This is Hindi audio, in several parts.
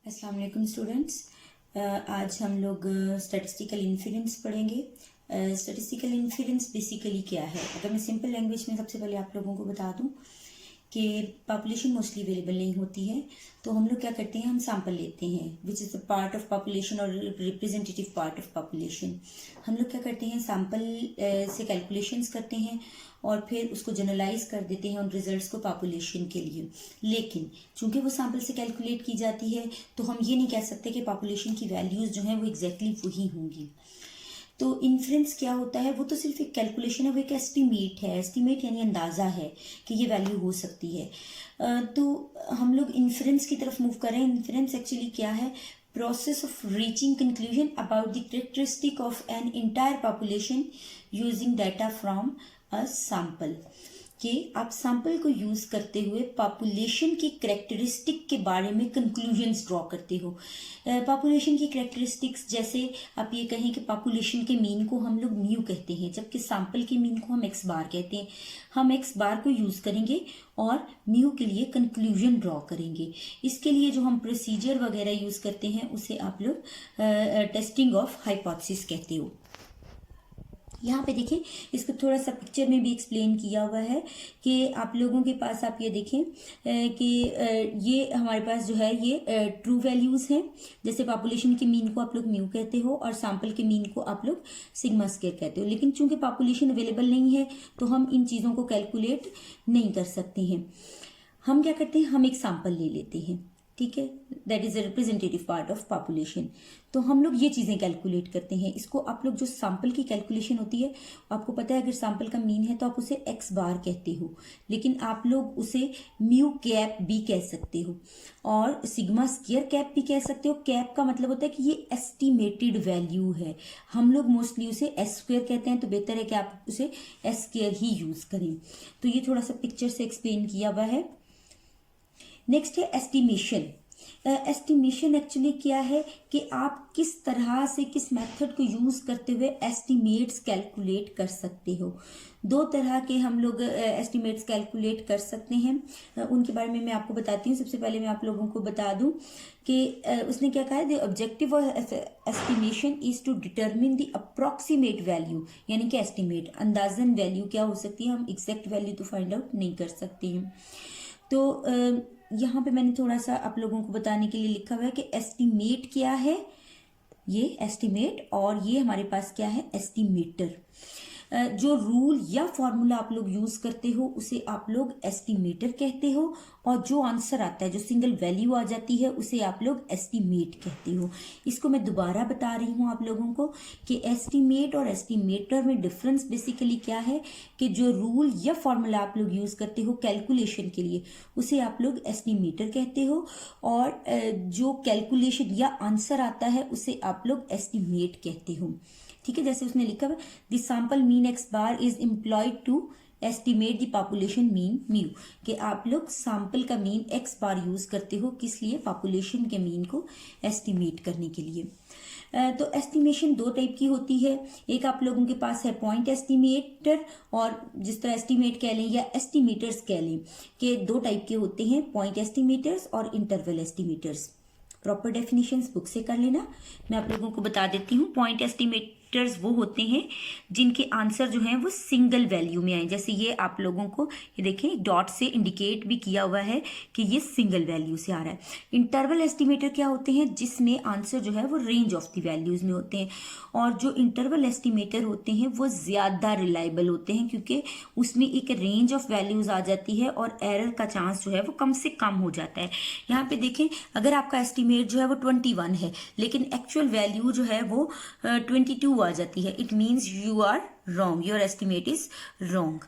अस्सलाम वालेकुम स्टूडेंट्स। आज हम लोग स्टैटिस्टिकल इन्फेरेंस पढ़ेंगे। स्टैटिस्टिकल इन्फेरेंस बेसिकली क्या है, अगर मैं सिंपल लैंग्वेज में सबसे पहले आप लोगों को बता दूं कि पॉपुलेशन मोस्टली अवेलेबल नहीं होती है, तो हम लोग क्या करते हैं, हम सैंपल लेते हैं which is the part of population और रिप्रेजेंटेटिव पार्ट ऑफ पॉपुलेशन। हम लोग क्या करते हैं, सैंपल से कैलकुलेशंस करते हैं और फिर उसको जनरलाइज कर देते हैं उन रिजल्ट्स को पॉपुलेशन के लिए। लेकिन चूंकि वो सैंपल से कैलकुलेट की जाती है तो हम ये नहीं कह सकते कि पॉपुलेशन की वैल्यूज जो हैं वो एग्जैक्टली वही होंगी। तो इन्फ्रेंस क्या होता है, वो तो सिर्फ एक कैलकुलेशन है, वो एक एस्टिमेट है। एस्टिमेट यानी अंदाज़ा है कि ये वैल्यू हो सकती है। तो हम लोग इन्फ्रेंस की तरफ मूव करें। इन्फ्रेंस एक्चुअली क्या है, process of reaching conclusion about the characteristic of an entire population using data from a sample। कि आप सैंपल को यूज करते हुए पॉपुलेशन की करेक्टरिस्टिक के बारे में कंक्लूजन्स ड्रॉ करते हो। पॉपुलेशन की करेक्टरिस्टिक्स, जैसे आप ये कहें कि पॉपुलेशन के मीन को हम लोग म्यू कहते हैं, जबकि सैंपल के मीन को हम एक्स बार कहते हैं। हम एक्स बार को यूज करेंगे और म्यू के लिए कंक्लूजन ड्रॉ करेंगे। इसके लिए जो हम प्रोसीजर वगैरह यूज करते हैं उसे आप लोग टेस्टिंग ऑफ हाइपोथेसिस कहते हो। यहाँ पे देखें, इसको थोड़ा सा पिक्चर में भी एक्सप्लेन किया हुआ है कि आप लोगों के पास आप ये देखें कि ये हमारे पास जो है ये ट्रू वैल्यूज़ हैं। जैसे पॉपुलेशन के मीन को आप लोग म्यू कहते हो और सैंपल के मीन को आप लोग सिग्मा स्क्वायर कहते हो। लेकिन चूंकि पॉपुलेशन अवेलेबल नहीं है तो हम इन चीज़ों को कैलकुलेट नहीं कर सकते हैं। हम क्या करते हैं, हम एक सैंपल ले लेते हैं, ठीक है, that is a representative part of population. तो हम लोग ये चीज़ें कैलकुलेट करते हैं। इसको आप लोग जो सैंपल की कैलकुलेशन होती है, आपको पता है अगर सैंपल का मीन है तो आप उसे एक्स बार कहते हो, लेकिन आप लोग उसे म्यू कैप भी कह सकते हो और सिग्मा स्क्वायर कैप भी कह सकते हो। कैप का मतलब होता है कि ये एस्टिमेटेड वैल्यू है। हम लोग मोस्टली उसे एस स्क्वायर कहते हैं, तो बेहतर है कि आप उसे एस स्क्वायर ही यूज करें। तो ये थोड़ा सा पिक्चर से एक्सप्लेन किया हुआ है। नेक्स्ट है एस्टिमेशन। एस्टिमेशन एक्चुअली क्या है कि आप किस तरह से, किस मेथड को यूज करते हुए एस्टिमेट्स कैलकुलेट कर सकते हो। दो तरह के हम लोग एस्टिमेट्स कैलकुलेट कर सकते हैं, उनके बारे में मैं आपको बताती हूँ। सबसे पहले मैं आप लोगों को बता दूं कि उसने क्या कहा है, the objective of estimation is to determine the approximate value, यानी कि एस्टिमेट अंदाजन वैल्यू क्या हो सकती है, हम एग्जैक्ट वैल्यू तो फाइंड आउट नहीं कर सकते हैं। तो यहाँ पे मैंने थोड़ा सा आप लोगों को बताने के लिए लिखा हुआ है कि एस्टिमेट क्या है, ये एस्टिमेट, और ये हमारे पास क्या है, एस्टिमेटर। जो रूल या फॉर्मूला आप लोग यूज करते हो उसे आप लोग एस्टिमेटर कहते हो, और जो आंसर आता है, जो सिंगल वैल्यू आ जाती है, उसे आप लोग एस्टिमेट कहते हो। इसको मैं दोबारा बता रही हूँ आप लोगों को कि एस्टिमेट और एस्टिमेटर में डिफरेंस बेसिकली क्या है कि जो रूल या फॉर्मूला आप लोग यूज करते हो कैलकुलेशन के लिए उसे आप लोग एस्टिमेटर कहते हो, और जो कैलकुलेशन या आंसर आता है उसे आप लोग एस्टिमेट कहते हो, ठीक है। जैसे उसने लिखा है, the sample mean X bar is employed to estimate the population mean mu, कि आप लोग सैंपल का मीन एक्स बार यूज करते हो, किस लिए, पॉपुलेशन के मीन को एस्टिमेट करने के लिए। तो एस्टिमेशन दो टाइप की होती है। एक आप लोगों के पास है पॉइंट एस्टिमेटर, और जिस तरह एस्टिमेट कह लें या एस्टिमेटर्स कह लें, कि दो टाइप के होते हैं, पॉइंट एस्टिमेटर्स और interval estimators. Proper definitions book से कर लेना, मैं आप लोगों को बता देती हूँ। पॉइंट एस्टिमेटर्स वो होते हैं जिनके आंसर जो हैं वो सिंगल वैल्यू में आए। जैसे ये आप लोगों को ये देखें डॉट से इंडिकेट भी किया हुआ है कि ये सिंगल वैल्यू से आ रहा है। इंटरवल एस्टिमेटर क्या होते हैं, जिसमें आंसर जो है वो रेंज ऑफ द वैल्यूज में होते हैं, और जो इंटरवल एस्टिमेटर होते हैं वो ज़्यादा रिलायबल होते हैं, क्योंकि उसमें एक रेंज ऑफ वैल्यूज आ जाती है और एरर का चांस जो है वो कम से कम हो जाता है। यहाँ पे देखें, अगर आपका एस्टिमेट जो है वो 21 है, लेकिन एक्चुअल वैल्यू जो है वो 22 आ जाती है, it means you are wrong, your estimate is wrong.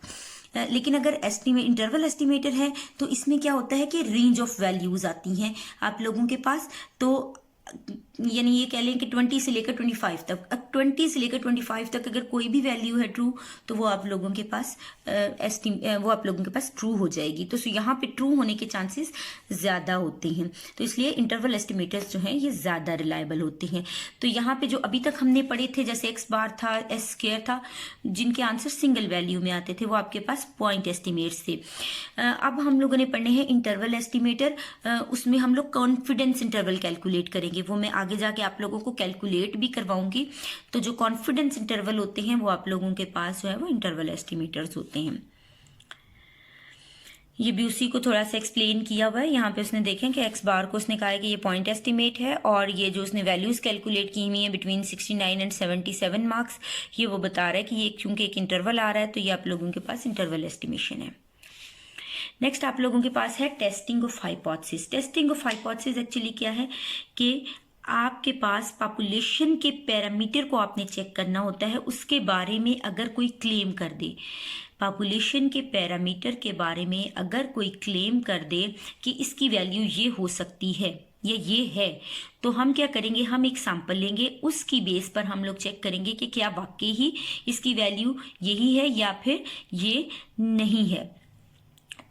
लेकिन अगर एस्टिमेट इंटरवल एस्टिमेटर है तो इसमें क्या होता है कि रेंज ऑफ वैल्यूज आती हैं आप लोगों के पास। तो यानी ये कह लें कि 20 से लेकर 25 तक। अब 20 से लेकर 25 तक अगर कोई भी वैल्यू है ट्रू, तो वो आप लोगों के पास ट्रू हो जाएगी। तो यहाँ पे ट्रू होने के चांसेस ज़्यादा होते हैं, तो इसलिए इंटरवल एस्टिमेटर्स जो हैं ये ज़्यादा रिलायबल होते हैं। तो यहाँ पे जो अभी तक हमने पढ़े थे, जैसे एक्स बार था, एस स्क्वायर था, जिनके आंसर सिंगल वैल्यू में आते थे, वो आपके पास पॉइंट एस्टिमेट्स थे। अब हम लोगों ने पढ़ने हैं इंटरवल एस्टिमेटर। उसमें हम लोग कॉन्फिडेंस इंटरवल कैलकुलेट करेंगे, वो मैं आगे जाके आप लोगों को कैलकुलेट भी करवाऊंगी। तो जो कॉन्फिडेंस इंटरवल होते हैं वो आप लोगों के पास जो है वो इंटरवल एस्टिमेटर्स होते हैं। ये भी उसी को थोड़ा सा एक्सप्लेन किया हुआ है। यहाँ पे उसने देखें कि एक्स बार को उसने कहा है कि ये पॉइंट एस्टिमेट है, और ये जो उसने वैल्यूज कैलकुलेट की हुई है बिटवीन 69 एंड 77 मार्क्स, ये वो बता रहा है कि ये क्योंकि एक इंटरवल आ रहा है, तो ये आप लोगों के पास इंटरवल एस्टिमेशन है। नेक्स्ट आप लोगों के पास है testing of hypothesis. Testing of hypothesis actually क्या है कि आपके पास पॉपुलेशन के पैरामीटर को आपने चेक करना होता है, उसके बारे में अगर कोई क्लेम कर दे, पॉपुलेशन के पैरामीटर के बारे में अगर कोई क्लेम कर दे कि इसकी वैल्यू ये हो सकती है या ये है, तो हम क्या करेंगे, हम एक सैंपल लेंगे, उसकी बेस पर हम लोग चेक करेंगे कि क्या वाकई ही इसकी वैल्यू यही है या फिर ये नहीं है।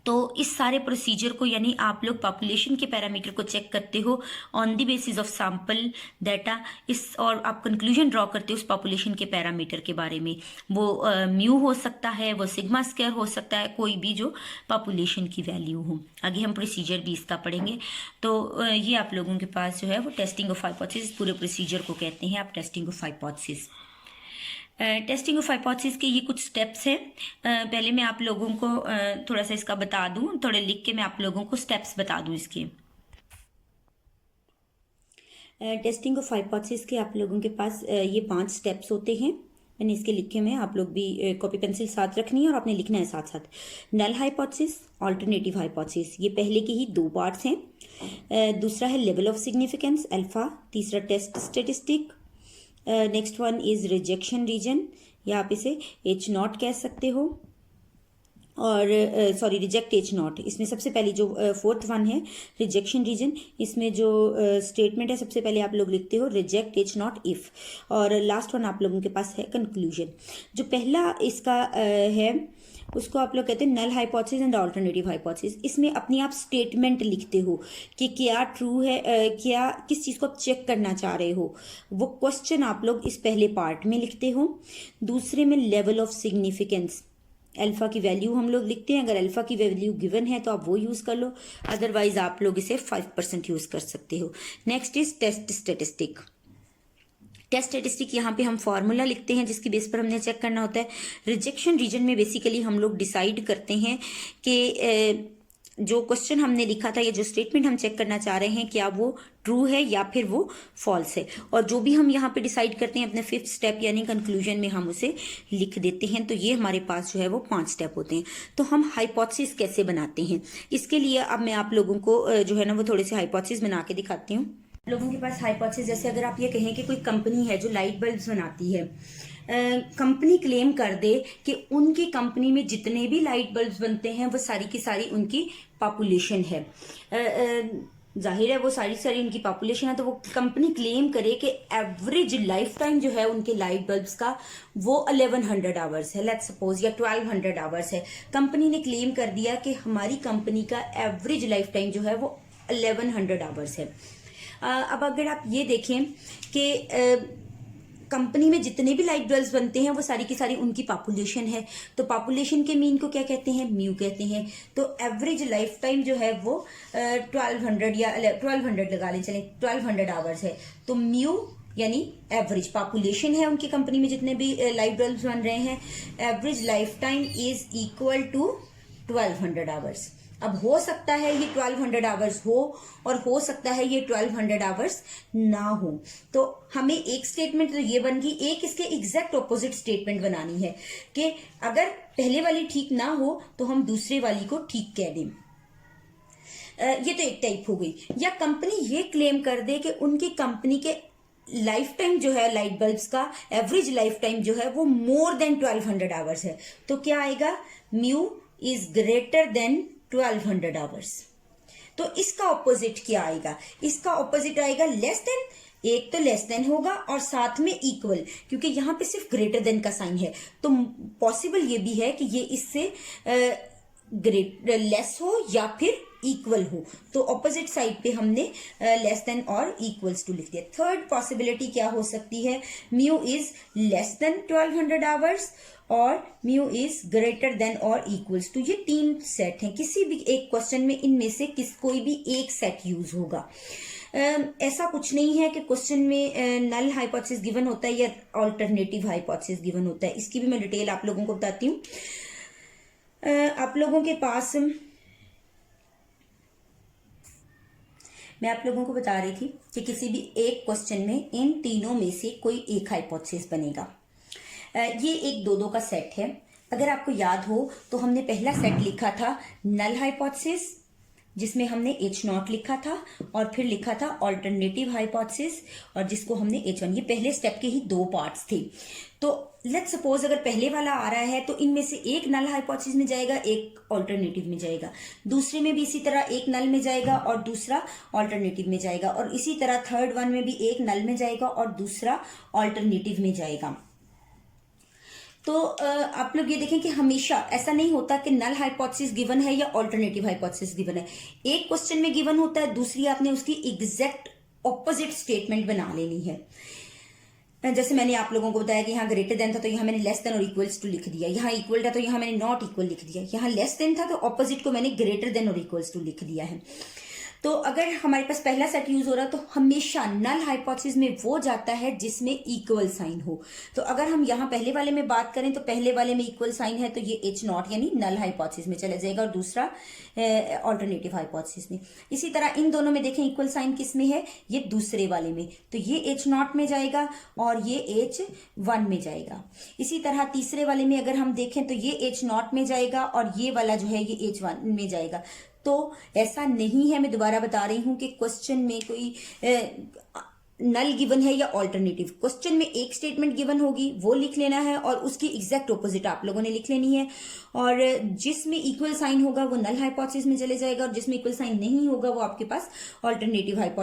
तो इस सारे प्रोसीजर को, यानी आप लोग पॉपुलेशन के पैरामीटर को चेक करते हो on the basis of sample data, और आप कंक्लूजन ड्रॉ करते हो उस पॉपुलेशन के पैरामीटर के बारे में। वो म्यू हो सकता है, वो सिग्मा स्क्वायर हो सकता है, कोई भी जो पॉपुलेशन की वैल्यू हो। आगे हम प्रोसीजर भी इसका पढ़ेंगे। तो ये आप लोगों के पास जो है वो टेस्टिंग ऑफ हाइपोथेसिस, पूरे प्रोसीजर को कहते हैं आप testing of hypothesis. Testing of hypothesis के ये कुछ स्टेप्स हैं। पहले मैं आप लोगों को थोड़ा सा इसका बता दूं, थोड़े लिख के मैं आप लोगों को स्टेप्स बता दूं इसके। टेस्टिंग ऑफ हाइपोथेसिस के आप लोगों के पास ये 5 स्टेप्स होते हैं। मैंने इसके लिखे में, आप लोग भी कॉपी पेंसिल साथ रखनी है और आपने लिखना है साथ साथ। नल हाइपोथेसिस, ऑल्टरनेटिव हाइपोथेसिस, ये पहले के ही 2 पार्ट्स हैं। दूसरा है लेवल ऑफ सिग्निफिकेंस अल्फा, तीसरा test statistic, next one is rejection region, या आप इसे H0 कह सकते हो, और सॉरी रिजेक्ट H0। इसमें सबसे पहली जो 4th वन है रिजेक्शन रीजन, इसमें जो स्टेटमेंट है सबसे पहले आप लोग लिखते हो रिजेक्ट H0 इफ, और लास्ट वन आप लोगों के पास है कंक्लूजन। जो पहला इसका है उसको आप लोग कहते हैं null hypothesis and alternative hypothesis. इसमें अपनी आप स्टेटमेंट लिखते हो कि क्या ट्रू है, क्या किस चीज़ को आप चेक करना चाह रहे हो, वो क्वेश्चन आप लोग इस पहले पार्ट में लिखते हो। दूसरे में लेवल ऑफ सिग्निफिकेंस, अल्फा की वैल्यू हम लोग लिखते हैं। अगर अल्फा की वैल्यू गिवन है तो आप वो यूज़ कर लो, अदरवाइज आप लोग इसे 5% यूज़ कर सकते हो। Next is test statistic. Test statistic यहाँ पे हम फॉर्मूला लिखते हैं जिसकी बेस पर हमने चेक करना होता है। रिजेक्शन रीजन में बेसिकली हम लोग डिसाइड करते हैं कि जो क्वेश्चन हमने लिखा था या जो स्टेटमेंट हम चेक करना चाह रहे हैं क्या वो ट्रू है या फिर वो फॉल्स है, और जो भी हम यहाँ पे डिसाइड करते हैं अपने 5th स्टेप यानी कंक्लूजन में हम उसे लिख देते हैं। तो ये हमारे पास जो है वो 5 स्टेप होते हैं। तो हम हाइपोथेसिस कैसे बनाते हैं, इसके लिए अब मैं आप लोगों को जो है ना वो थोड़े से हाइपोथेसिस बना के दिखाती हूँ। लोगों के पास हाइपोथेसिस, जैसे अगर आप ये कहें कि कोई कंपनी है जो लाइट बल्ब्स बनाती है, कंपनी क्लेम कर दे कि उनकी कंपनी में जितने भी लाइट बल्ब्स बनते हैं वो सारी की सारी उनकी पॉपुलेशन है। जाहिर है वो सारी सारी उनकी पॉपुलेशन है, तो वो कंपनी क्लेम करे कि एवरेज लाइफ टाइम जो है उनके लाइट बल्ब्स का वो 1100 आवर्स है, लेट्स सपोज, या 1200 आवर्स है। कंपनी ने क्लेम कर दिया कि हमारी कंपनी का एवरेज लाइफ टाइम जो है वो 1100 आवर्स है। अब अगर आप ये देखें कि कंपनी में जितने भी लाइट बल्ब्स बनते हैं वो सारी की सारी उनकी पॉपुलेशन है, तो पॉपुलेशन के मीन को क्या कहते हैं, म्यू कहते हैं। तो एवरेज लाइफ टाइम जो है वो 1200 या 1200 लगा लें, चलें 1200 आवर्स है। तो म्यू यानी एवरेज पॉपुलेशन है उनकी कंपनी में जितने भी लाइट बल्ब्स बन रहे हैं, average life time is equal to 1200 hours. अब हो सकता है ये 1200 आवर्स हो और हो सकता है ये 1200 आवर्स ना हो, तो हमें एक स्टेटमेंट तो ये बन गई, एक इसके एग्जैक्ट ऑपोजिट स्टेटमेंट बनानी है कि अगर पहले वाली ठीक ना हो तो हम दूसरे वाली को ठीक कह दें। ये तो एक टाइप हो गई। या कंपनी ये क्लेम कर दे कि उनकी कंपनी के लाइफ टाइम जो है लाइट बल्ब्स का एवरेज लाइफ टाइम जो है वो मोर देन 1200 आवर्स है, तो क्या आएगा, mu is greater than 1200 hours. तो इसका ऑपोजिट क्या आएगा? इसका ऑपोजिट आएगा लेस देन। एक तो लेस देन होगा और साथ में इक्वल, क्योंकि यहाँ पे सिर्फ ग्रेटर देन का साइन है, तो पॉसिबल ये भी है कि ये इससे लेस हो या फिर इक्वल हो। तो ऑपोजिट साइड पे हमने लेस देन और इक्वल्स टू लिख दिया। थर्ड पॉसिबिलिटी क्या हो सकती है? Mu is less than 1200 hours और म्यू इज ग्रेटर देन और इक्वल्स टू। ये 3 सेट हैं, किसी भी एक क्वेश्चन में इनमें से कोई भी एक सेट यूज होगा। ऐसा कुछ नहीं है कि क्वेश्चन में नल हाइपोथेसिस गिवन होता है या अल्टरनेटिव हाइपोथेसिस गिवन होता है। इसकी भी मैं डिटेल आप लोगों को बताती हूँ। आप लोगों के पास मैं आप लोगों को बता रही थी कि किसी भी एक क्वेश्चन में इन तीनों में से कोई एक हाइपोथेसिस बनेगा। ये एक दो का सेट है। अगर आपको याद हो तो हमने पहला सेट लिखा था नल हाइपोथेसिस, जिसमें हमने H0 लिखा था, और फिर लिखा था अल्टरनेटिव हाइपोथेसिस, और जिसको हमने H1। ये पहले स्टेप के ही 2 पार्ट्स थे। तो लेट्स सपोज अगर पहले वाला आ रहा है तो इनमें से एक नल हाइपोथेसिस में जाएगा, एक अल्टरनेटिव में जाएगा। दूसरे में भी इसी तरह एक नल में जाएगा और दूसरा अल्टरनेटिव में जाएगा, और इसी तरह थर्ड वन में भी एक नल में जाएगा और दूसरा अल्टरनेटिव में जाएगा। तो आप लोग ये देखें कि हमेशा ऐसा नहीं होता कि नल हाइपोथेसिस गिवन है या अल्टरनेटिव हाइपोथेसिस गिवन है। एक क्वेश्चन में गिवन होता है, दूसरी आपने उसकी एग्जैक्ट ऑपोजिट स्टेटमेंट बना लेनी है। जैसे मैंने आप लोगों को बताया कि यहाँ ग्रेटर देन था तो यहाँ मैंने लेस देन और इक्वल्स टू लिख दिया, यहाँ इक्वल था तो यहाँ मैंने नॉट इक्वल लिख दिया, यहाँ लेस देन था तो ऑपोजिट को मैंने ग्रेटर देन और इक्वल्स टू लिख दिया है। तो अगर हमारे पास पहला सेट यूज हो रहा है तो हमेशा नल हाइपोथेसिस में वो जाता है जिसमें इक्वल साइन हो। तो अगर हम यहाँ पहले वाले में बात करें तो पहले वाले में इक्वल साइन है तो ये H0 यानी नल हाइपोथेसिस में चला जाएगा, और दूसरा अल्टरनेटिव हाइपोथेसिस में। इसी तरह इन दोनों में देखें इक्वल साइन किस में है? ये दूसरे वाले में, तो ये H0 में जाएगा और ये H1 में जाएगा। इसी तरह तीसरे वाले में अगर हम देखें तो ये H0 में जाएगा और ये वाला जो है ये H1 में जाएगा। तो ऐसा नहीं है, मैं दोबारा बता रही हूं कि क्वेश्चन में कोई नल गिवन है या अल्टरनेटिव। क्वेश्चन में एक स्टेटमेंट गिवन होगी वो लिख लेना है और उसकी एग्जैक्ट ऑपोजिट आप लोगों ने लिख लेनी है, और जिसमें इक्वल साइन होगा वो नल हाइपोथेसिस में चले जाएगा और जिसमें इक्वल साइन नहीं होगा वो आपके पास अल्टरनेटिव हाइपोथेसिस